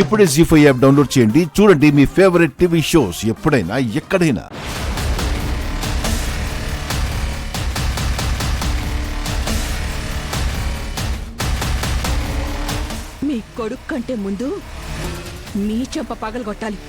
ఇప్పుడే జీ5 app download చేయండి. చూడండి మీ ఫేవరెట్ టీవీ షోస్ ఎప్పుడైనా ఎక్కడైనా. మీ కొడుకు కంటే ముందు మీ చెంప పగలగొట్టాలి.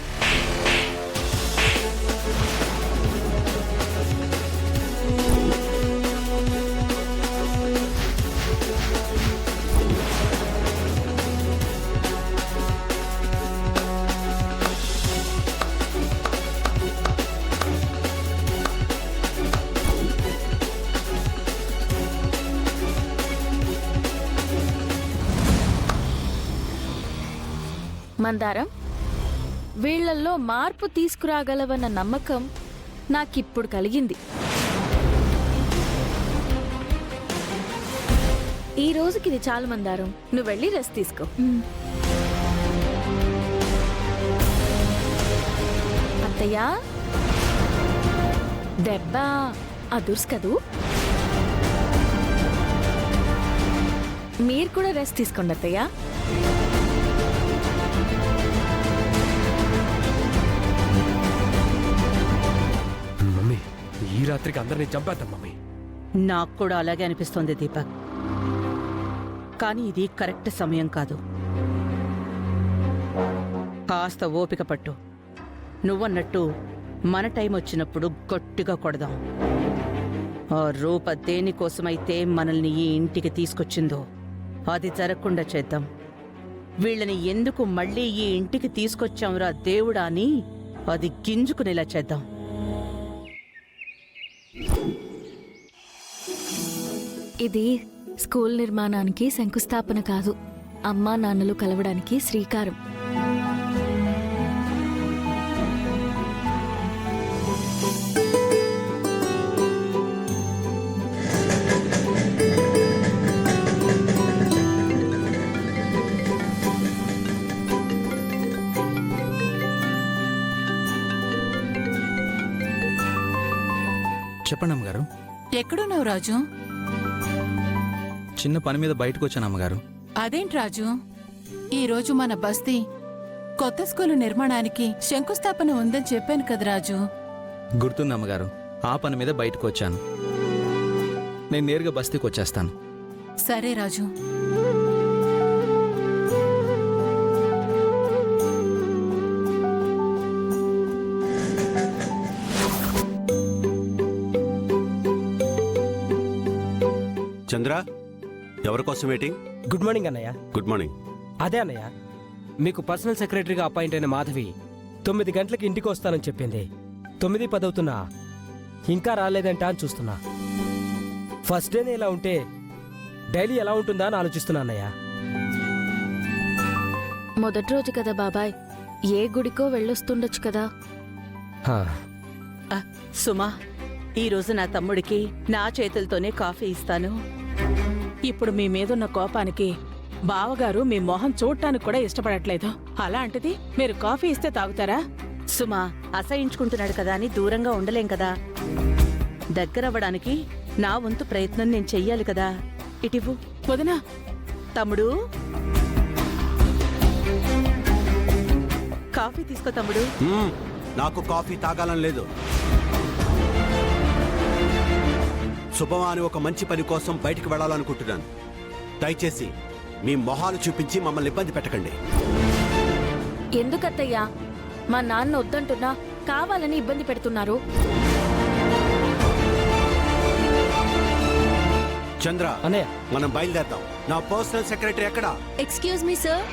మందారం, వీళ్లల్లో మార్పు తీసుకురాగలవన్న నమ్మకం నాకిప్పుడు కలిగింది. ఈ రోజుకి ఇది చాలు మందారం, నువ్వు వెళ్ళి రెస్ట్ తీసుకో. అత్తయ్యా, దెబ్బ అదుర్స్ కదూ, మీరు కూడా రెస్ట్ తీసుకోండి అత్తయ్యా. ఈ రాత్రికి అందరినీ చంపేద్దాం మమ్మీ. నాకు కూడా అలాగే అనిపిస్తోంది దీపక్, కానీ ఇది కరెక్ట్ సమయం కాదు. కాస్త ఓపిక పట్టు. నువ్వన్నట్టు మన టైం వచ్చినప్పుడు గట్టిగా కొడదాం. ఆ రూప దేనికోసమైతే మనల్ని ఈ ఇంటికి తీసుకొచ్చిందో అది జరగకుండా చేద్దాం. వీళ్ళని ఎందుకు మళ్ళీ ఈ ఇంటికి తీసుకొచ్చాంరా దేవుడా అని అది గింజుకునేలా చేద్దాం. ఇది స్కూల్ నిర్మాణానికి శంకుస్థాపన కాదు, అమ్మా నాన్నలు కలవడానికి శ్రీకారం. చెప్పండి అమ్మగారు. ఎక్కడున్నావు రాజు? చిన్న పని మీద బయటకు వచ్చాను అమ్మగారు. అదేంటి రాజు, ఈరోజు మన బస్తీ కొత్త స్కూలు నిర్మాణానికి శంకుస్థాపన ఉందని చెప్పాను కదా రాజు. గుర్తుంది అమ్మగారు, ఆ పని మీద బయటకు వచ్చాను. నేను నేరుగా బస్తీకి వచ్చేస్తాను. సరే రాజు. చంద్ర, ఎవరి కోసం వెయిటింగ్? గుడ్ మార్నింగ్ అన్నయ్య. Good morning. అదే అన్నయ్య, మీకు పర్సనల్ సెక్రటరీగా అపాయింట్ అయిన మాధవి 9 గంటలకి ఇంటికి వస్తానని చెప్పింది. 9:10 అవుతున్నా ఇంకా రాలేదంట అని చూస్తున్నా. ఫస్ట్ డేనే ఇలా ఉంటే డైలీ ఎలా ఉంటుందా అని ఆలోచిస్తున్నా అన్నయ్య. మొదటి రోజు కదా బాబాయ్, ఏ గుడికో వెళ్ళొస్తుండొచ్చు కదా. హా, సుమా, ఈరోజు నా తమ్ముడికి నా చేతులతోనే కాఫీ ఇస్తాను. ఇప్పుడు మీ మీదున్న కోపానికి బావగారు మీ మొహం చూడటానికి కూడా ఇష్టపడట్లేదు. అలాంటిది మీరు కాఫీ ఇస్తే తాగుతారా? సుమా అసహించుకుంటున్నాడు కదా అని దూరంగా ఉండలేం కదా. దగ్గరవ్వడానికి నా వంతు ప్రయత్నం నేను చెయ్యాలి కదా. ఇటివ్వు. వదినా. తమ్ముడు, కాఫీ తీసుకో తమ్ముడు. నాకు కాఫీ తాగాలని లేదు. శుభమా అని ఒక మంచి పని కోసం బయటికి వెళ్ళాలనుకుంటున్నాను. దయచేసి మీ మొహాలు చూపించి మమ్మల్ని ఇబ్బంది పెట్టకండి. ఎందుకత్తయ్యా మా నాన్న వద్దంటున్నా కావాలని ఇబ్బంది పెడుతున్నారు? చంద్ర, అన్నయ్య, మనం బయలుదేరదాం. నా పర్సనల్ సెక్రటరీ ఎక్కడా? Excuse me sir.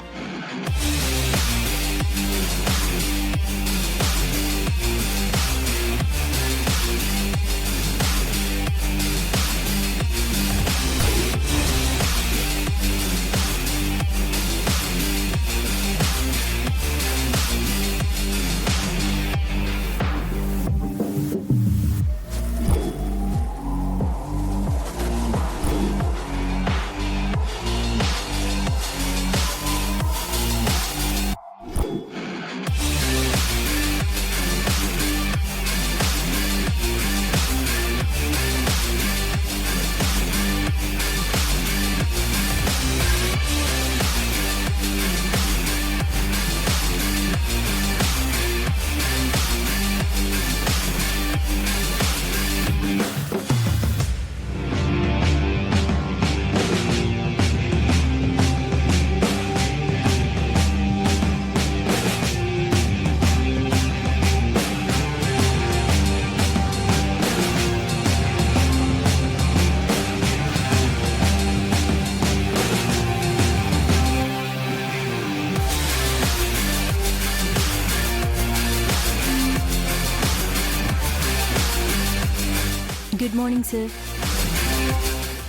Good morning sir.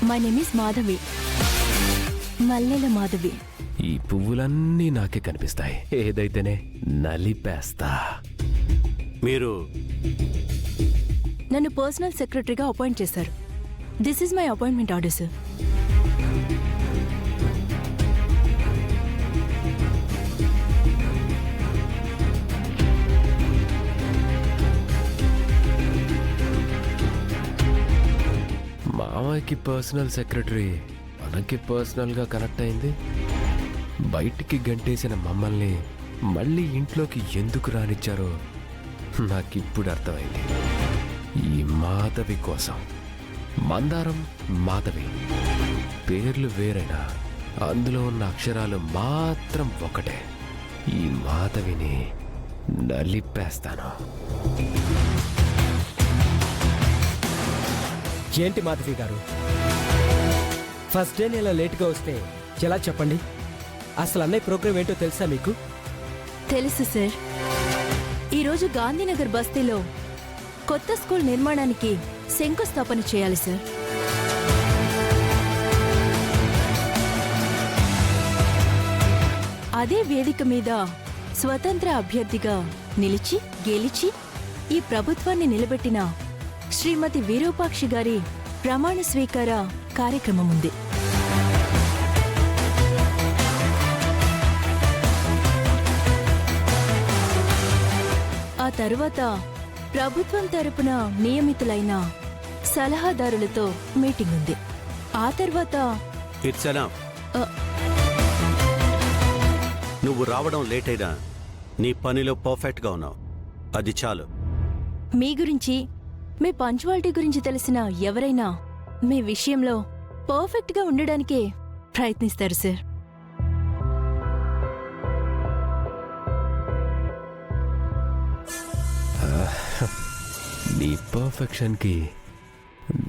My name is Madhavi, Mallela Madhavi. ఈ పువ్వులన్నీ నాకే కనిపిస్తాయి. ఏదైతేనే నలిపేస్తా. మీరు నన్ను పర్సనల్ సెక్రటరీగా అపాయింట్ చేశారు. This is my appointment order sir. మామయ్యకి పర్సనల్ సెక్రటరీ మనకి పర్సనల్గా కనెక్ట్ అయింది. బయటికి గంటేసిన మమ్మల్ని మళ్ళీ ఇంట్లోకి ఎందుకు రానిచ్చారో నాకిప్పుడు అర్థమైంది. ఈ మాధవి కోసం. మందారం, మాధవి పేర్లు వేరైనా అందులో ఉన్న అక్షరాలు మాత్రం ఒకటే. ఈ మాధవిని నలిపేస్తాను. ఏంటి మాధవి గారు, ఫస్ట్ డే ఇలా లేట్గా వస్తే ఎలా చెప్పండి? అసలు అన్నయ్య ప్రోగ్రామ్ ఏంటో తెలుసా మీకు? తెలుసు సార్. ఈరోజు గాంధీనగర్ బస్తీలో కొత్త స్కూల్ నిర్మాణానికి శంకుస్థాపన చేయాలి సార్. అదే వేదిక మీద స్వతంత్ర అభ్యర్థిగా నిలిచి గెలిచి ఈ ప్రభుత్వాన్ని నిలబెట్టిన శ్రీమతి విరూపాక్షి గారి ప్రమాణ స్వీకార కార్యక్రమం ఉంది. ఆ తరువాత ప్రభుత్వం తరపున నియమితులైన సలహాదారులతో మీటింగ్ ఉంది. ఆ తర్వాత ఇట్స్ ఎనఫ్. ఆ, నువ్వు రావడం లేట్ అయినా నీ పనిలో పర్ఫెక్ట్గా ఉన్నావు. అది చాలు. మీ గురించి, మీ పంచువాలిటీ గురించి తెలిసిన ఎవరైనా మీ విషయంలో పర్ఫెక్ట్గా ఉండడానికే ప్రయత్నిస్తారు సార్. నీ పర్ఫెక్షన్కి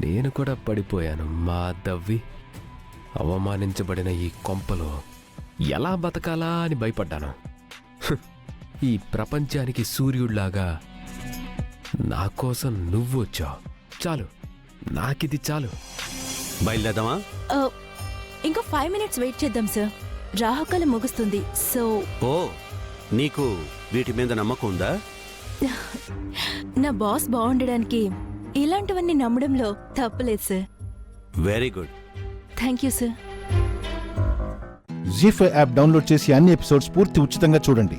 నేను కూడా పడిపోయాను మాధవి. అవమానించబడిన ఈ కొంపలో ఎలా బతకాలా అని భయపడ్డాను. ఈ ప్రపంచానికి సూర్యుడిలాగా నా కోసం నువ్వు వచ్చావు. చాలు, నాకిది చాలు. బయలుదేరదామా? ఆ, ఇంకా 5 minutes వెయిట్ చేద్దాం సార్. రాహుకాలం ముగుస్తుంది. సో ఓ, నీకు వీటి మీద నమ్మకం ఉందా? నా బాస్ బాగుండడానికి ఇలాంటివన్నీ నమ్మడంలో తప్పలేదు sir. Very good. Thank you sir. Zee five app download చేసి అన్ని ఎపిసోడ్స్ పూర్తి ఉచితంగా చూడండి.